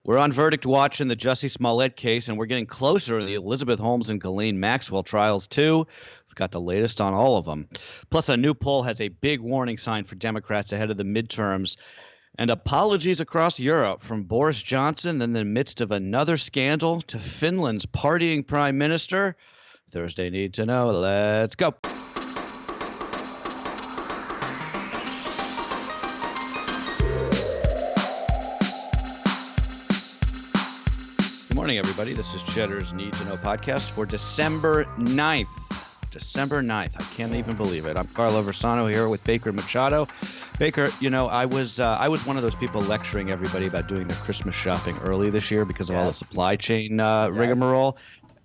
We're on verdict watch in the Jussie Smollett case, and we're getting closer to the Elizabeth Holmes and Ghislaine Maxwell trials, too. We've got the latest on all of them. Plus, a new poll has a big warning sign for Democrats ahead of the midterms. And apologies across Europe from Boris Johnson in the midst of another scandal to Finland's partying prime minister. Thursday Need to Know. Let's go. Good morning, everybody. This is Cheddar's Need to Know podcast for December 9th. December 9th. I can't even believe it. I'm Carlo Versano here with Baker Machado. Baker, you know, I was one of those people lecturing everybody about doing their Christmas shopping early this year because of all the supply chain rigmarole.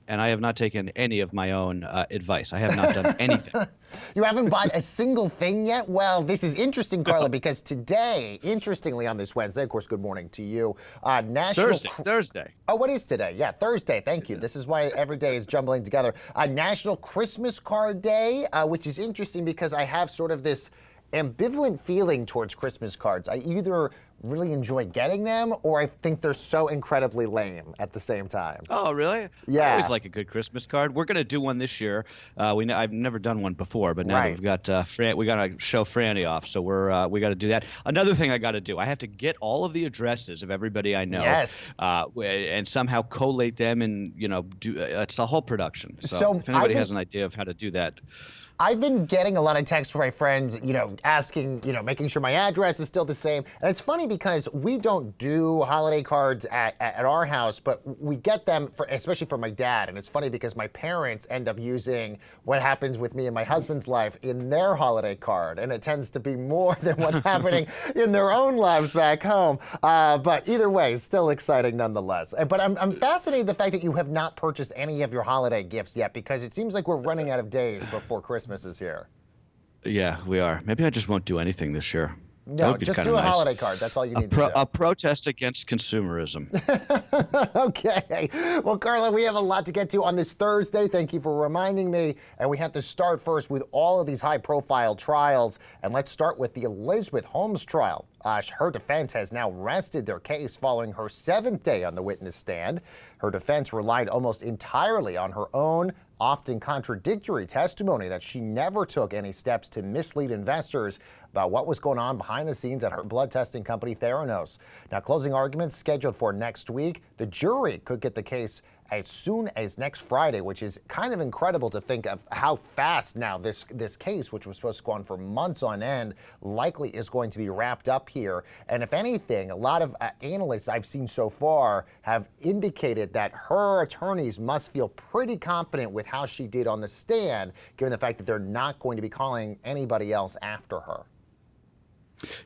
And I have not taken any of my own advice. I have not done anything. You haven't bought a single thing yet? Well, this is interesting, Carla, because today, interestingly on this Wednesday, of course, good morning to you, Thursday. Oh, what is today? Yeah, Thursday. Thank you. This is why every day is jumbling together. National Christmas Card Day, which is interesting because I have sort of this ambivalent feeling towards Christmas cards. I either really enjoy getting them or I think they're so incredibly lame at the same time. Oh, really? Yeah. I always like a good Christmas card. We're going to do one this year. I've never done one before, but now that we've got we got to show Franny off, so we got to do that. Another thing I got to do, I have to get all of the addresses of everybody I know. Yes. And somehow collate them and, it's a whole production. So if anybody has an idea of how to do that. I've been getting a lot of texts from my friends, asking, making sure my address is still the same. And it's funny because we don't do holiday cards at our house, but we get them, especially for my dad. And it's funny because my parents end up using what happens with me and my husband's life in their holiday card. And it tends to be more than what's happening in their own lives back home. But either way, still exciting nonetheless. But I'm fascinated the fact that you have not purchased any of your holiday gifts yet, because it seems like we're running out of days before Christmas is here. Yeah, we are. Maybe I just won't do anything this year. No, just do a holiday card. That's all you need to do. A protest against consumerism. Okay. Well, Carla, we have a lot to get to on this Thursday. Thank you for reminding me. And we have to start first with all of these high-profile trials. And let's start with the Elizabeth Holmes trial. Her defense has now rested their case following her 7th day on the witness stand. Her defense relied almost entirely on her own, often contradictory testimony that she never took any steps to mislead investors about what was going on behind the scenes at her blood testing company, Theranos. Now, closing arguments scheduled for next week. The jury could get the case as soon as next Friday, which is kind of incredible to think of how fast now this case, which was supposed to go on for months on end, likely is going to be wrapped up here. And if anything, a lot of analysts I've seen so far have indicated that her attorneys must feel pretty confident with how she did on the stand, given the fact that they're not going to be calling anybody else after her.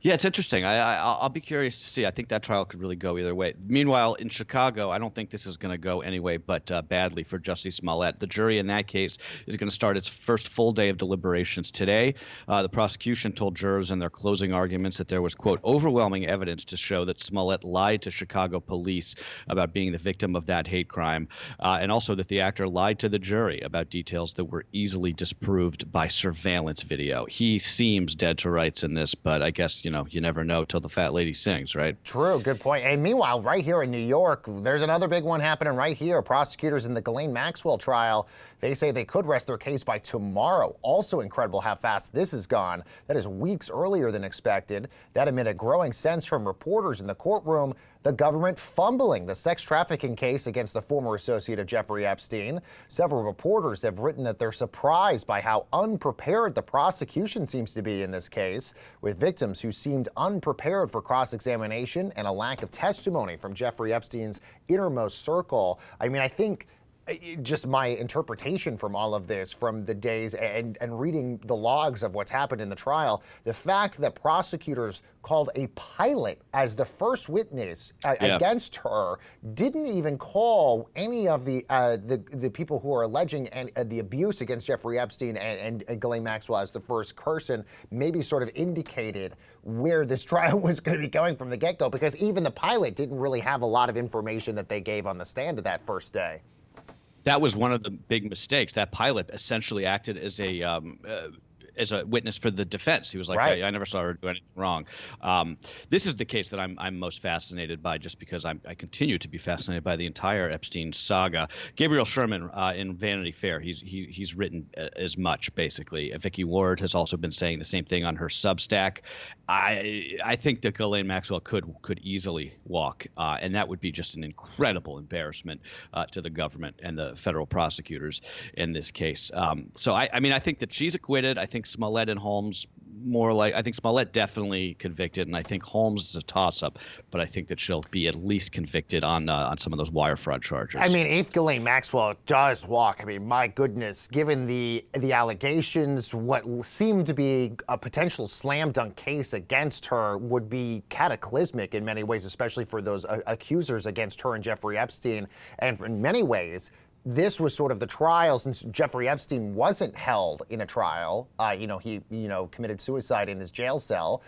Yeah, it's interesting. I'll be curious to see. I think that trial could really go either way. Meanwhile, in Chicago, I don't think this is going to go anyway but badly for Jussie Smollett. The jury in that case is going to start its first full day of deliberations today. The prosecution told jurors in their closing arguments that there was, quote, overwhelming evidence to show that Smollett lied to Chicago police about being the victim of that hate crime, and also that the actor lied to the jury about details that were easily disproved by surveillance video. He seems dead to rights in this, but I guess, you never know till the fat lady sings, right? True. Good point. And meanwhile, right here in New York, there's another big one happening right here. Prosecutors in the Ghislaine Maxwell trial, they say they could rest their case by tomorrow. Also incredible how fast this has gone. That is weeks earlier than expected. That amid a growing sense from reporters in the courtroom, the government fumbling the sex trafficking case against the former associate of Jeffrey Epstein. Several reporters have written that they're surprised by how unprepared the prosecution seems to be in this case, with victims who seemed unprepared for cross-examination and a lack of testimony from Jeffrey Epstein's innermost circle. I mean, I think just my interpretation from all of this, from the days and reading the logs of what's happened in the trial, the fact that prosecutors called a pilot as the first witness against her, didn't even call any of the people who are alleging the abuse against Jeffrey Epstein and Ghislaine Maxwell as the first person, maybe sort of indicated where this trial was going to be going from the get-go, because even the pilot didn't really have a lot of information that they gave on the stand of that first day. That was one of the big mistakes. That pilot essentially acted as as a witness for the defense. He was like, Right. I never saw her do anything wrong. This is the case that I'm most fascinated by, just because I continue to be fascinated by the entire Epstein saga. Gabriel Sherman in Vanity Fair, he's written as much, basically. Vicky Ward has also been saying the same thing on her Substack. I think that Ghislaine Maxwell could easily walk, and that would be just an incredible embarrassment to the government and the federal prosecutors in this case. So I mean, I think that she's acquitted. I think Smollett and Holmes I think Smollett definitely convicted, and I think Holmes is a toss-up, but I think that she'll be at least convicted on some of those wire fraud charges. I mean, if Ghislaine Maxwell does walk, I mean, my goodness, given the allegations, what seemed to be a potential slam dunk case against her would be cataclysmic in many ways, especially for those accusers against her and Jeffrey Epstein. And in many ways, this was sort of the trial, since Jeffrey Epstein wasn't held in a trial. He committed suicide in his jail cell.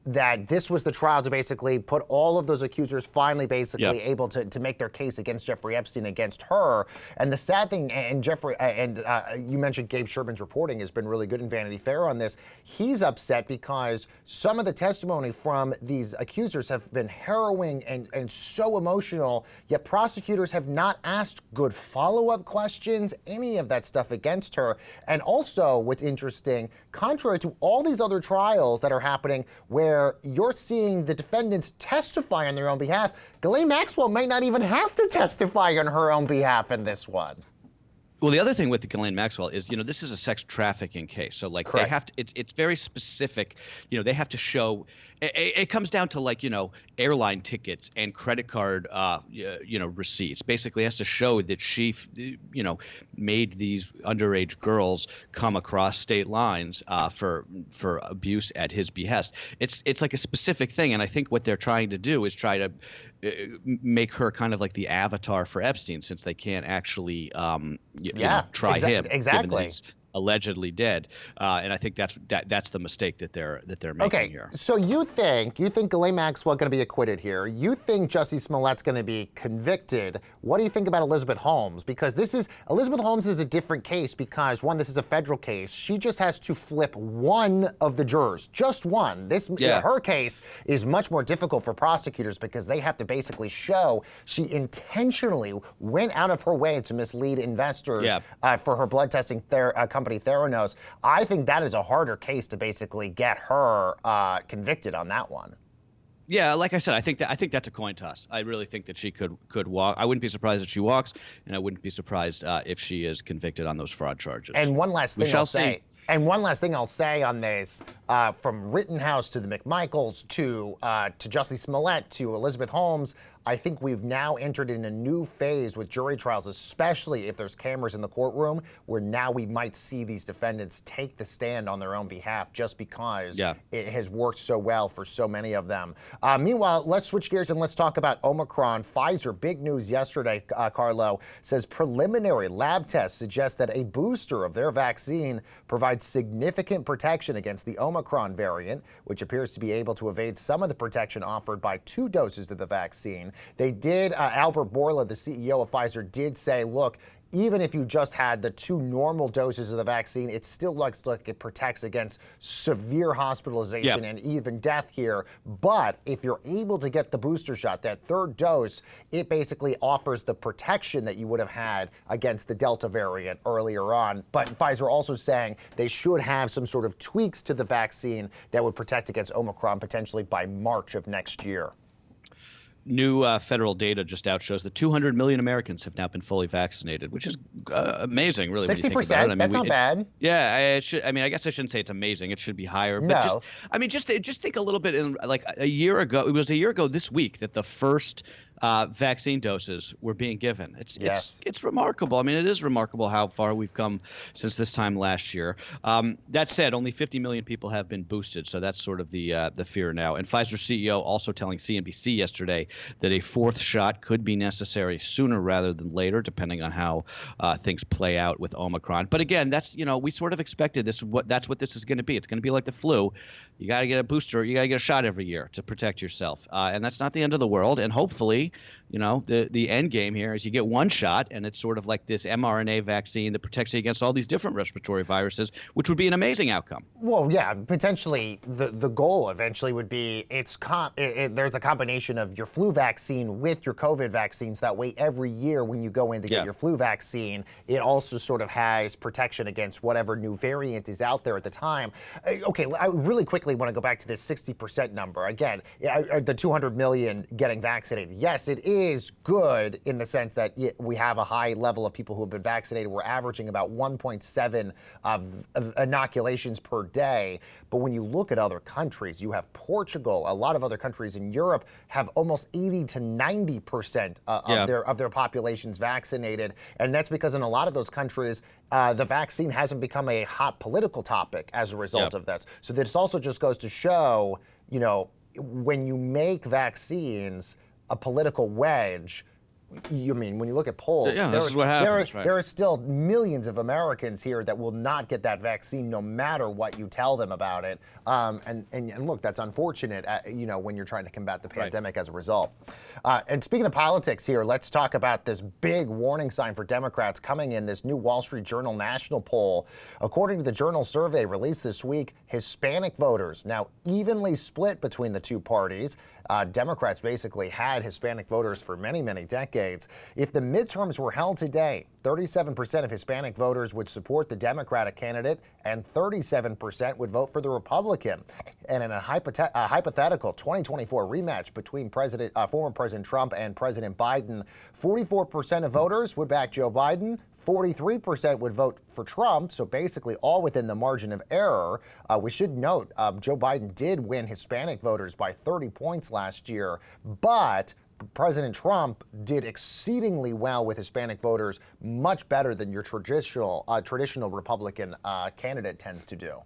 That this was the trial to basically put all of those accusers finally basically able to make their case against Jeffrey Epstein, against her. And the sad thing, and Jeffrey, you mentioned Gabe Sherman's reporting has been really good in Vanity Fair on this. He's upset because some of the testimony from these accusers have been harrowing and so emotional, yet prosecutors have not asked good follow-up questions, any of that stuff against her. And also, what's interesting, contrary to all these other trials that are happening where you're seeing the defendants testify on their own behalf, Ghislaine Maxwell might not even have to testify on her own behalf in this one. Well, the other thing with the Ghislaine Maxwell is, this is a sex trafficking case. So, like, Correct. they have to, it's very specific. They have to show, it comes down to, like, airline tickets and credit card, receipts. Basically, it has to show that she, made these underage girls come across state lines for abuse at his behest. It's like a specific thing. And I think what they're trying to do is try to make her kind of like the avatar for Epstein, since they can't actually try him. Exactly. Given that he's allegedly dead, and I think that's the mistake that they're making here. So you think Ghislaine Maxwell going to be acquitted here? You think Jussie Smollett's going to be convicted? What do you think about Elizabeth Holmes? Because Elizabeth Holmes is a different case because, one, this is a federal case. She just has to flip one of the jurors, just one. Her case is much more difficult for prosecutors because they have to basically show she intentionally went out of her way to mislead investors for her blood testing company Theranos. I think that is a harder case to basically get her convicted on that one. Yeah, like I said, I think that's a coin toss. I really think that she could walk. I wouldn't be surprised if she walks, and I wouldn't be surprised if she is convicted on those fraud charges. And one last thing I'll say on this, from Rittenhouse to the McMichaels to Jussie Smollett to Elizabeth Holmes, I think we've now entered in a new phase with jury trials, especially if there's cameras in the courtroom, where now we might see these defendants take the stand on their own behalf just because it has worked so well for so many of them. Meanwhile, let's switch gears and let's talk about Omicron. Pfizer, big news yesterday, Carlo, says preliminary lab tests suggest that a booster of their vaccine provides significant protection against the Omicron variant, which appears to be able to evade some of the protection offered by 2 doses of the vaccine. They did, Albert Bourla, the CEO of Pfizer, did say, look, even if you just had the 2 normal doses of the vaccine, it still looks like it protects against severe hospitalization and even death here. But if you're able to get the booster shot, that 3rd dose, it basically offers the protection that you would have had against the Delta variant earlier on. But Pfizer also saying they should have some sort of tweaks to the vaccine that would protect against Omicron potentially by March of next year. New federal data just out shows that 200 million Americans have now been fully vaccinated, which is amazing, really. 60%. That's not bad. Yeah, I guess I shouldn't say it's amazing. It should be higher. But just think a little bit. In like a year ago, it was a year ago this week that the first vaccine doses were being given. It's remarkable. I mean, it is remarkable how far we've come since this time last year. That said, only 50 million people have been boosted, so that's sort of the fear now. And Pfizer CEO also telling CNBC yesterday that a 4th shot could be necessary sooner rather than later, depending on how things play out with Omicron. But again, that's we sort of expected this. That's what this is going to be. It's going to be like the flu. you got to get a booster. You got to get a shot every year to protect yourself. And that's not the end of the world. And hopefully, the end game here is you get one shot, and it's sort of like this mRNA vaccine that protects you against all these different respiratory viruses, which would be an amazing outcome. Well, yeah, potentially the goal eventually would be there's a combination of your flu vaccine with your COVID vaccines. That way, every year when you go in to get your flu vaccine, it also sort of has protection against whatever new variant is out there at the time. Okay, I really quickly want to go back to this 60% number. Again, the 200 million getting vaccinated. Yes, it is good in the sense that we have a high level of people who have been vaccinated. We're averaging about 1.7 of inoculations per day. But when you look at other countries, you have Portugal, a lot of other countries in Europe have almost 80 to 90% of their populations vaccinated. And that's because in a lot of those countries, the vaccine hasn't become a hot political topic as a result of this. So this also just goes to show, when you make vaccines a political wedge, when you look at polls, this is what happens, there are still millions of Americans here that will not get that vaccine no matter what you tell them about it. And look, that's unfortunate, when you're trying to combat the pandemic as a result. And speaking of politics here, let's talk about this big warning sign for Democrats coming in this new Wall Street Journal national poll. According to the Journal survey released this week, Hispanic voters now evenly split between the two parties. Democrats basically had Hispanic voters for many, many decades. If the midterms were held today, 37% of Hispanic voters would support the Democratic candidate and 37% would vote for the Republican. And in a hypothetical 2024 rematch between former President Trump and President Biden, 44% of voters would back Joe Biden, 43% would vote for Trump, so basically all within the margin of error. We should note Joe Biden did win Hispanic voters by 30 points last year, but President Trump did exceedingly well with Hispanic voters, much better than your traditional Republican candidate tends to do.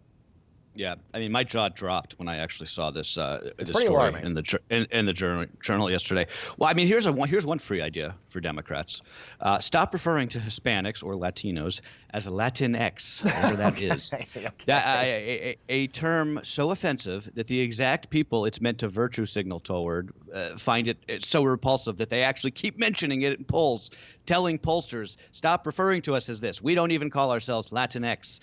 Yeah, my jaw dropped when I actually saw this story alarming. in the journal yesterday. Well, here's one free idea for Democrats: stop referring to Hispanics or Latinos as Latinx, whatever that is. That a term so offensive that the exact people it's meant to virtue signal toward find it so repulsive that they actually keep mentioning it in polls, telling pollsters, stop referring to us as this. We don't even call ourselves Latinx.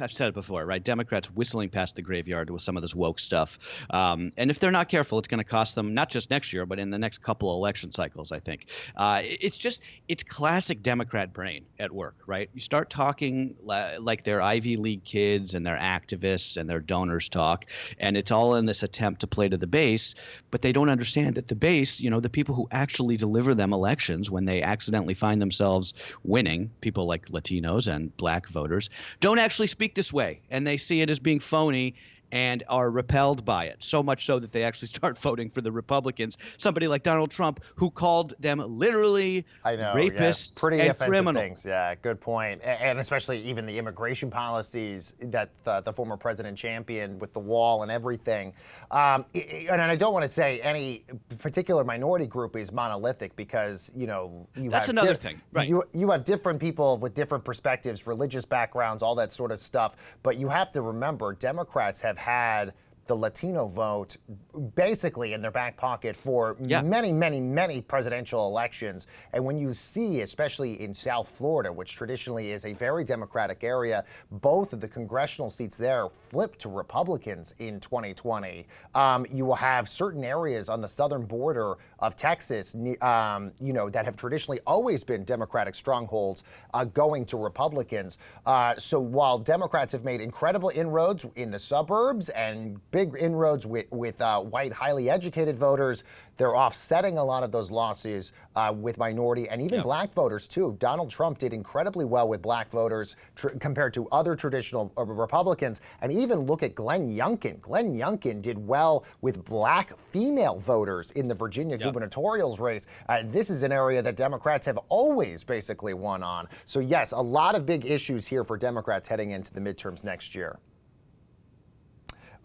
I've said it before, right? Democrats whistling past the graveyard with some of this woke stuff. And if they're not careful, it's going to cost them not just next year, but in the next couple of election cycles, I think. It's classic Democrat brain at work, right? You start talking like they're Ivy League kids and they're activists and their donors talk, and it's all in this attempt to play to the base, but they don't understand that the base, the people who actually deliver them elections when they accidentally find themselves winning, people like Latinos and black voters, don't actually speak this way, and they see it as being phony and are repelled by it, so much so that they actually start voting for the Republicans. Somebody like Donald Trump, who called them literally rapists pretty and offensive criminals. Things. Yeah, good point. And especially even the immigration policies that the former president championed with the wall and everything. And I don't want to say any particular minority group is monolithic because, that's another thing, right? You have different people with different perspectives, religious backgrounds, all that sort of stuff. But you have to remember, Democrats have had the Latino vote basically in their back pocket for many, many, many presidential elections. And when you see, especially in South Florida, which traditionally is a very Democratic area, both of the congressional seats there flipped to Republicans in 2020. You will have certain areas on the southern border of Texas, that have traditionally always been Democratic strongholds going to Republicans. So while Democrats have made incredible inroads in the suburbs and big inroads with white, highly educated voters, they're offsetting a lot of those losses with minority and even black voters, too. Donald Trump did incredibly well with black voters compared to other traditional Republicans. And even look at Glenn Youngkin. Glenn Youngkin did well with black female voters in the Virginia gubernatorial race. This is an area that Democrats have always basically won on. So, yes, a lot of big issues here for Democrats heading into the midterms next year.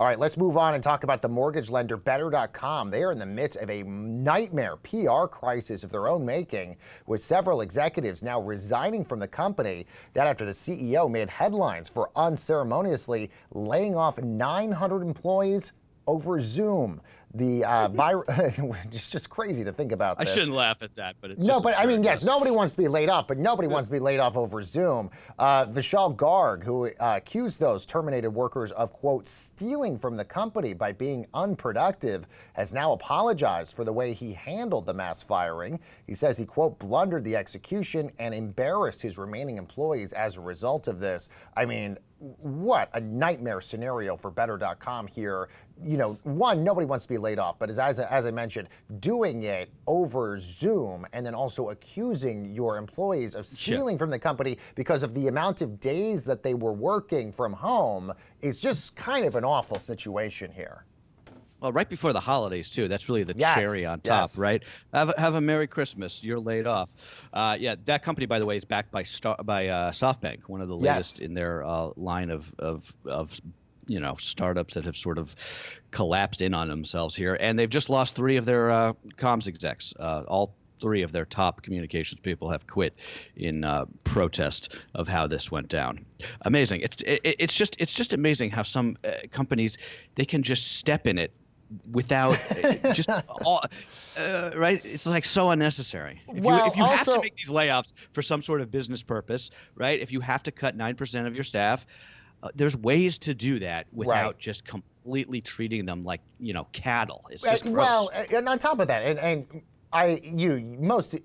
All right, let's move on and talk about the mortgage lender Better.com. They are in the midst of a nightmare PR crisis of their own making, with several executives now resigning from the company. That after the CEO made headlines for unceremoniously laying off 900 employees over Zoom. The it's just crazy to think about this. I shouldn't laugh at that, but it's no, just but I mean, yes, yes, nobody wants to be laid off, but nobody wants to be laid off over Zoom. Vishal Garg, who accused those terminated workers of, quote, stealing from the company by being unproductive, has now apologized for the way he handled the mass firing. He says he, quote, blundered the execution and embarrassed his remaining employees as a result of this. I mean, what a nightmare scenario for Better.com here. You know, one, nobody wants to be laid off, but as I mentioned, doing it over Zoom and then also accusing your employees of stealing from the company because of the amount of days that they were working from home is just kind of an awful situation here. Well, right before the holidays, too. That's really the cherry on top, right? Have a Merry Christmas. You're laid off. Yeah, that company, by the way, is backed by SoftBank, one of the latest in their line of startups that have sort of collapsed in on themselves here. And they've just lost 3 of their comms execs. All 3 of their top communications people have quit in protest of how this went down. Amazing. It's just amazing how some companies, they can just step in it without just right. It's like so unnecessary. If you have to make these layoffs for some sort of business purpose, right? If you have to cut 9% of your staff, there's ways to do that without just completely treating them like, cattle. It's just gross. Well, and on top of that, and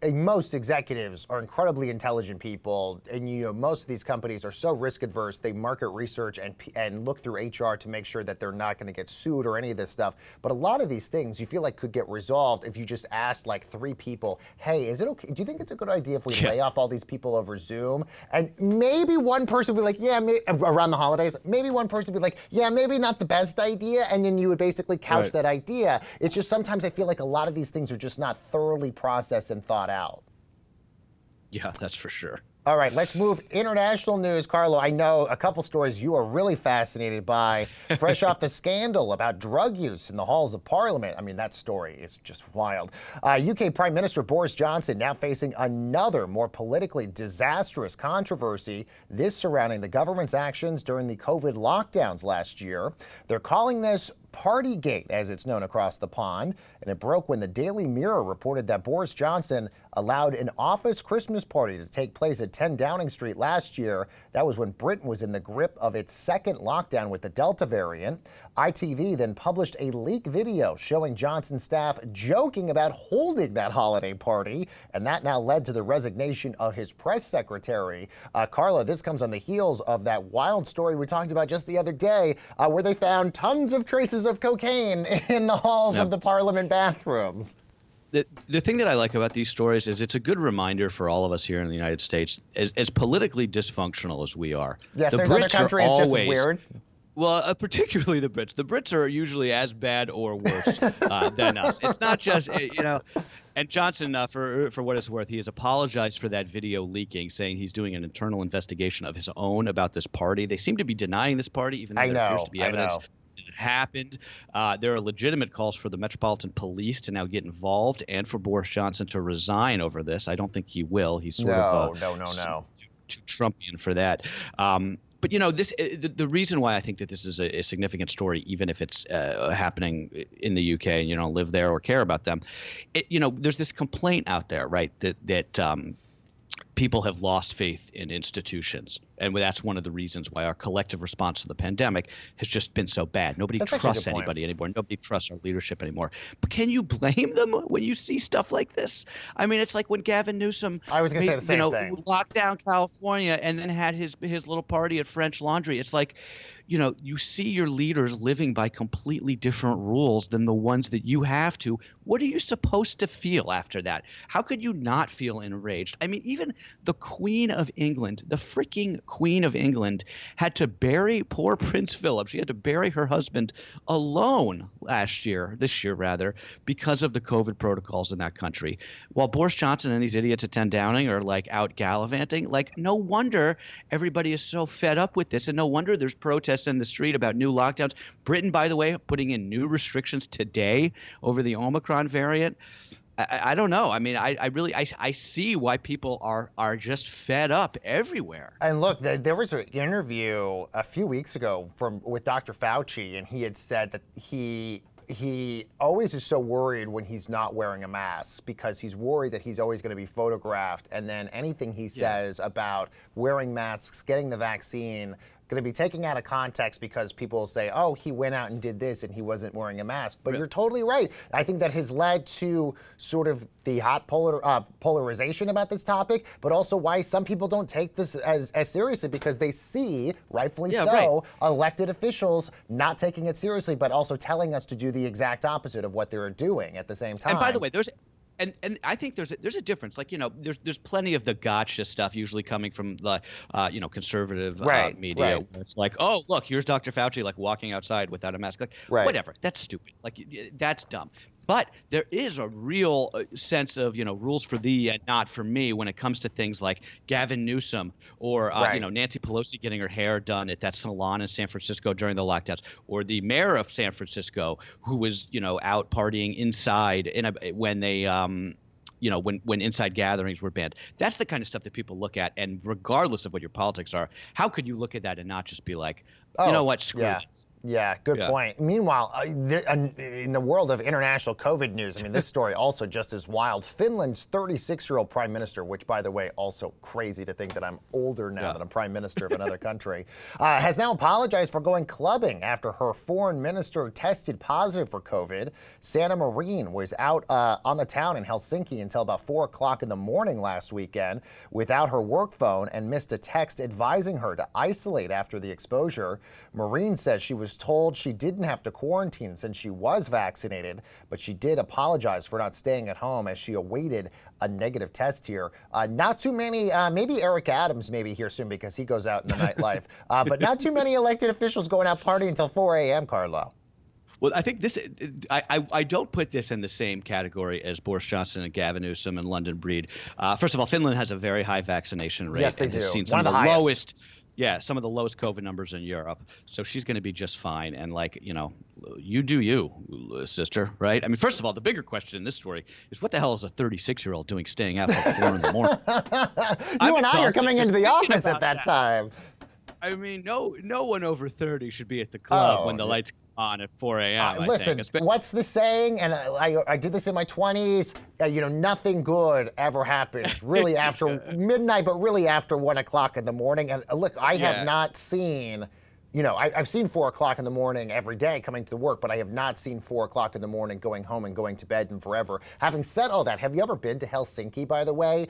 most executives are incredibly intelligent people, and most of these companies are so risk adverse. They market research and look through HR to make sure that they're not going to get sued or any of this stuff. But a lot of these things you feel like could get resolved if you just asked like 3 people, hey, is it okay? Do you think it's a good idea if we lay off all these people over Zoom? And maybe one person would be like, yeah, around the holidays, maybe one person would be like, yeah, maybe not the best idea. And then you would basically couch that idea. It's just sometimes I feel like a lot of these things are just not thoroughly processed and thought out. Yeah, that's for sure. All right, let's move international news. Carlo, I know a couple stories you are really fascinated by, fresh off the scandal about drug use in the halls of Parliament. I mean, that story is just wild. UK Prime Minister Boris Johnson now facing another more politically disastrous controversy, this surrounding the government's actions during the COVID lockdowns last year. They're calling this Partygate, as it's known across the pond, and it broke when the Daily Mirror reported that Boris Johnson allowed an office Christmas party to take place at 10 Downing Street last year. That was when Britain was in the grip of its second lockdown with the Delta variant. ITV then published a leaked video showing Johnson's staff joking about holding that holiday party, and that now led to the resignation of his press secretary. Carlo, this comes on the heels of that wild story we talked about just the other day, where they found tons of traces of cocaine in the halls of the Parliament bathrooms. The thing that I like about these stories is it's a good reminder for all of us here in the United States, as politically dysfunctional as we are. Yes, the there's Brits other countries just as weird. Well, particularly the Brits. The Brits are usually as bad or worse than us. It's not just, And Johnson, for what it's worth, he has apologized for that video leaking, saying he's doing an internal investigation of his own about this party. They seem to be denying this party, even though there appears to be evidence it happened. There are legitimate calls for the Metropolitan Police to now get involved and for Boris Johnson to resign over this. I don't think he will. He's sort of too Trumpian for that. But the reason why I think that this is a significant story, even if it's happening in the UK and you don't live there or care about them, there's this complaint out there, right, that people have lost faith in institutions. And that's one of the reasons why our collective response to the pandemic has just been so bad. Nobody trusts anybody anymore. Nobody trusts our leadership anymore. But can you blame them when you see stuff like this? I mean, it's like when Gavin Newsom locked down California and then had his little party at French Laundry. It's like, you see your leaders living by completely different rules than the ones that you have to. What are you supposed to feel after that? How could you not feel enraged? I mean, even the Queen of England, the freaking Queen of England had to bury poor Prince Philip. She had to bury her husband alone this year rather, because of the COVID protocols in that country. While Boris Johnson and these idiots at 10 Downing are like out gallivanting, like no wonder everybody is so fed up with this, and no wonder there's protests in the street about new lockdowns. Britain, by the way, putting in new restrictions today over the Omicron variant. I don't know. I mean, I see why people are just fed up everywhere. And look, there was an interview a few weeks ago with Dr. Fauci, and he had said that he always is so worried when he's not wearing a mask, because he's worried that he's always going to be photographed, and then anything he says about wearing masks, getting the vaccine, going to be taken out of context because people will say, oh, he went out and did this and he wasn't wearing a mask. But you're totally right. I think that has led to sort of the hot polarization about this topic, but also why some people don't take this as seriously, because they see, rightfully elected officials not taking it seriously, but also telling us to do the exact opposite of what they're doing at the same time. And by the way, And I think there's a difference. Like, there's plenty of the gotcha stuff usually coming from the conservative media. Where it's like, oh, look, here's Dr. Fauci like walking outside without a mask. Like, whatever, that's stupid. Like, that's dumb. But there is a real sense of, rules for thee and not for me when it comes to things like Gavin Newsom or, Nancy Pelosi getting her hair done at that salon in San Francisco during the lockdowns, or the mayor of San Francisco who was, out partying inside when they when inside gatherings were banned. That's the kind of stuff that people look at. And regardless of what your politics are, how could you look at that and not just be like, you know what, screw this? Yeah, good point. Meanwhile, in the world of international COVID news, I mean, this story also just as wild. Finland's 36-year-old prime minister, which, by the way, also crazy to think that I'm older now than I'm prime minister of another country, has now apologized for going clubbing after her foreign minister tested positive for COVID. Sanna Marin was out on the town in Helsinki until about 4 o'clock in the morning last weekend without her work phone and missed a text advising her to isolate after the exposure. Marin says she was told she didn't have to quarantine since she was vaccinated, but she did apologize for not staying at home as she awaited a negative test here. Not too many, maybe Eric Adams may be here soon because he goes out in the nightlife, but not too many elected officials going out partying until 4 a.m., Carlo. Well, I think this. I don't put this in the same category as Boris Johnson and Gavin Newsom and London Breed. First of all, Finland has a very high vaccination rate. Yes, they and do. Has seen some of the lowest. Yeah, some of the lowest COVID numbers in Europe. So she's going to be just fine. And you do you, sister, right? I mean, first of all, the bigger question in this story is what the hell is a 36-year-old doing staying out till 4 in the morning? You and I are coming into the office at that time. I mean, no one over 30 should be at the club when the lights on at 4 a.m. Listen, what's the saying? And I did this in my 20s. Nothing good ever happens really after midnight, but really after 1 o'clock in the morning. And look, I have not seen. I've seen 4 o'clock in the morning every day coming to work, but I have not seen 4 o'clock in the morning going home and going to bed and forever. Having said all that, have you ever been to Helsinki, by the way?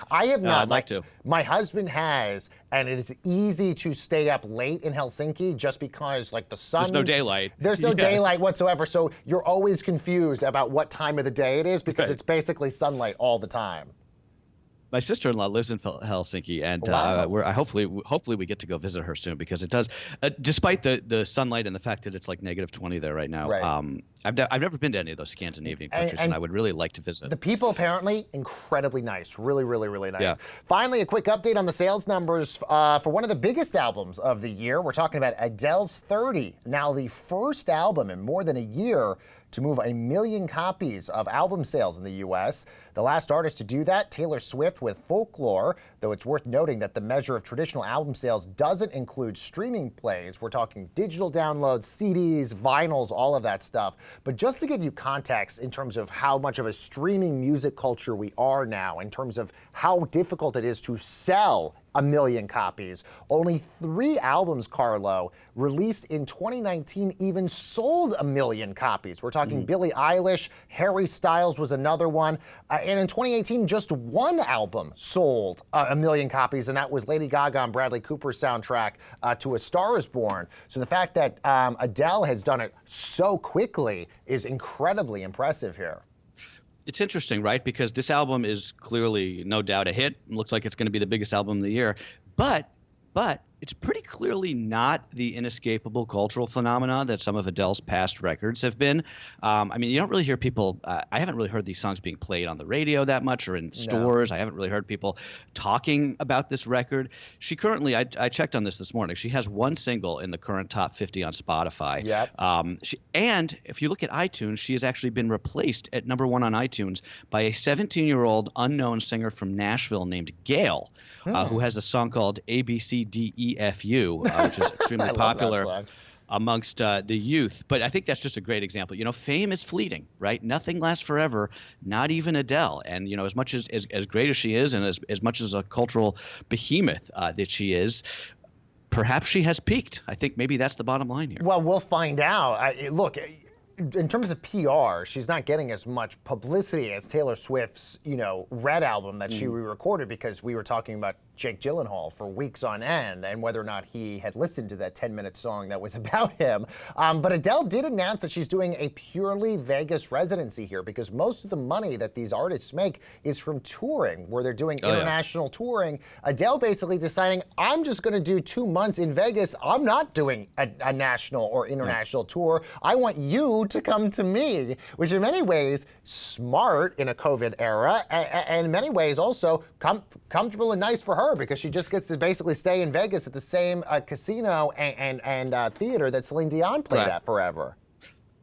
I have not. I'd like to. My husband has, and it is easy to stay up late in Helsinki just because, the sun. There's no daylight. There's no daylight whatsoever, so you're always confused about what time of the day it is because it's basically sunlight all the time. My sister-in-law lives in Helsinki, and hopefully we get to go visit her soon because it does, despite the sunlight and the fact that it's like -20 there right now. Right. I've never been to any of those Scandinavian countries, and I would really like to visit. The people apparently incredibly nice, really, really, really nice. Yeah. Finally, a quick update on the sales numbers for one of the biggest albums of the year. We're talking about Adele's 30, now the first album in more than a year to move 1 million copies of album sales in the U.S. The last artist to do that, Taylor Swift with Folklore, though it's worth noting that the measure of traditional album sales doesn't include streaming plays. We're talking digital downloads, CDs, vinyls, all of that stuff. But just to give you context in terms of how much of a streaming music culture we are now, in terms of how difficult it is to sell 1 million copies. Only 3 albums, Carlo, released in 2019 even sold 1 million copies. We're talking Billie Eilish, Harry Styles was another one. And in 2018, just 1 album sold 1 million copies, and that was Lady Gaga and Bradley Cooper's soundtrack to A Star Is Born. So the fact that Adele has done it so quickly is incredibly impressive here. It's interesting, right? Because this album is clearly, no doubt, a hit. It looks like it's going to be the biggest album of the year. But but it's pretty clearly not the inescapable cultural phenomenon that some of Adele's past records have been. I mean, you don't really hear people. I haven't really heard these songs being played on the radio that much or in stores. I haven't really heard people talking about this record. She currently, I checked on this morning. She has one single in the current top 50 on Spotify. Yep. And if you look at iTunes, she has actually been replaced at #1 on iTunes by a 17-year-old unknown singer from Nashville named Gail, who has a song called ABCDEFU, which is extremely popular amongst the youth. But I think that's just a great example. You know, fame is fleeting, right? Nothing lasts forever, not even Adele. And, you know, as much as great as she is and as much as a cultural behemoth that she is, perhaps she has peaked. I think maybe that's the bottom line here. Well, we'll find out. Look, in terms of PR, she's not getting as much publicity as Taylor Swift's, Red album that she re-recorded, because we were talking about Jake Gyllenhaal for weeks on end and whether or not he had listened to that 10-minute song that was about him. But Adele did announce that she's doing a purely Vegas residency here, because most of the money that these artists make is from touring, where they're doing international touring. Adele basically deciding, I'm just going to do 2 months in Vegas. I'm not doing a national or international tour. I want you to come to me, which in many ways smart in a COVID era, and in many ways also comfortable and nice for her, because she just gets to basically stay in Vegas at the same casino and theater that Celine Dion played at forever.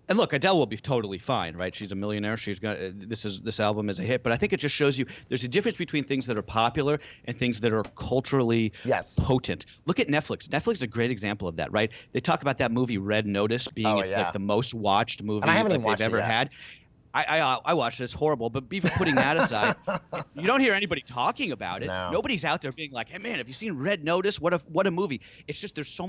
And look, Adele will be totally fine, right? She's a millionaire. She's got this album is a hit, but I think it just shows you there's a difference between things that are popular and things that are culturally potent. Look at Netflix. Netflix is a great example of that, right? They talk about that movie Red Notice being like the most watched movie they've ever had. I watched it. It's horrible. But even putting that aside, you don't hear anybody talking about it. No. Nobody's out there being like, "Hey man, have you seen Red Notice? What a movie!" It's just there's so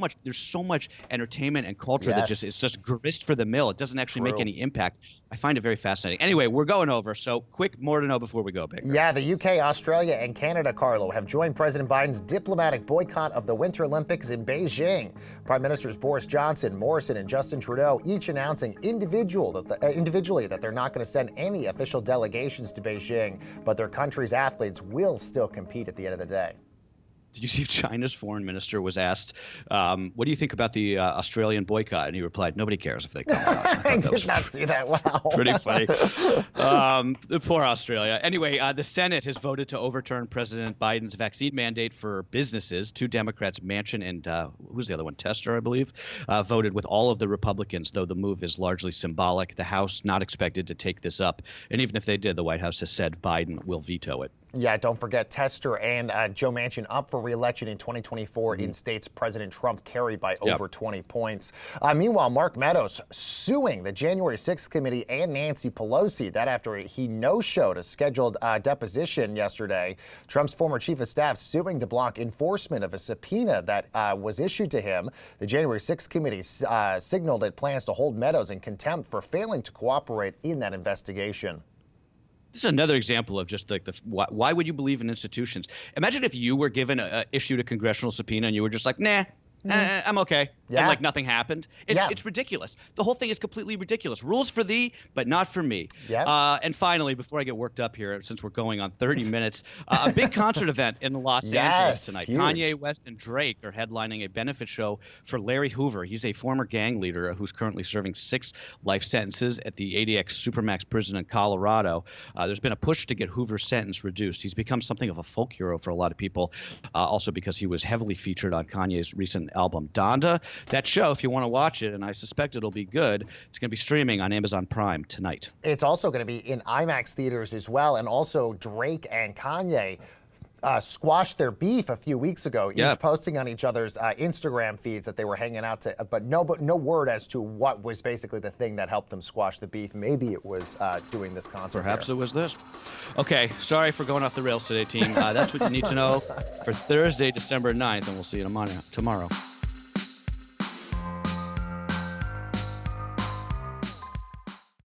much entertainment and culture that it's just grist for the mill. It doesn't actually make any impact. I find it very fascinating. Anyway, we're going over. So quick, more to know before we go, Baker. Yeah, the UK, Australia, and Canada, Carlo, have joined President Biden's diplomatic boycott of the Winter Olympics in Beijing. Prime Ministers Boris Johnson, Morrison, and Justin Trudeau each announcing individually that they're not going to send any official delegations to Beijing, but their country's athletes will still compete at the end of the day. Did you see China's foreign minister was asked, what do you think about the Australian boycott? And he replied, nobody cares if they come or not. I did not see that. Wow. Pretty funny. Poor Australia. Anyway, the Senate has voted to overturn President Biden's vaccine mandate for businesses. 2 Democrats, Manchin and who's the other one? Tester, I believe, voted with all of the Republicans, though the move is largely symbolic. The House not expected to take this up. And even if they did, the White House has said Biden will veto it. Yeah, don't forget Tester and Joe Manchin up for re-election in 2024 in states President Trump carried by over 20 points. Meanwhile, Mark Meadows suing the January 6th committee and Nancy Pelosi. That after he no-showed a scheduled deposition yesterday. Trump's former chief of staff suing to block enforcement of a subpoena that was issued to him. The January 6th committee signaled it plans to hold Meadows in contempt for failing to cooperate in that investigation. This is another example of just like why would you believe in institutions? Imagine if you were given issued a congressional subpoena and you were just like, nah, I'm okay. Yeah. And like nothing happened. It's ridiculous. The whole thing is completely ridiculous. Rules for thee, but not for me. Yeah. And finally, before I get worked up here, since we're going on 30 minutes, a big concert event in Los Angeles tonight. Huge. Kanye West and Drake are headlining a benefit show for Larry Hoover. He's a former gang leader who's currently serving 6 life sentences at the ADX Supermax prison in Colorado. There's been a push to get Hoover's sentence reduced. He's become something of a folk hero for a lot of people, also because he was heavily featured on Kanye's recent album Donda. That show, if you want to watch it, and I suspect it'll be good, it's going to be streaming on Amazon Prime tonight. It's also going to be in IMAX theaters as well, and also Drake and Kanye squashed their beef a few weeks ago, each posting on each other's Instagram feeds that they were hanging out to, but no word as to what was basically the thing that helped them squash the beef. Maybe it was doing this concert. Perhaps it was this. Okay, sorry for going off the rails today, team. That's what you need to know for Thursday, December 9th, and we'll see you tomorrow.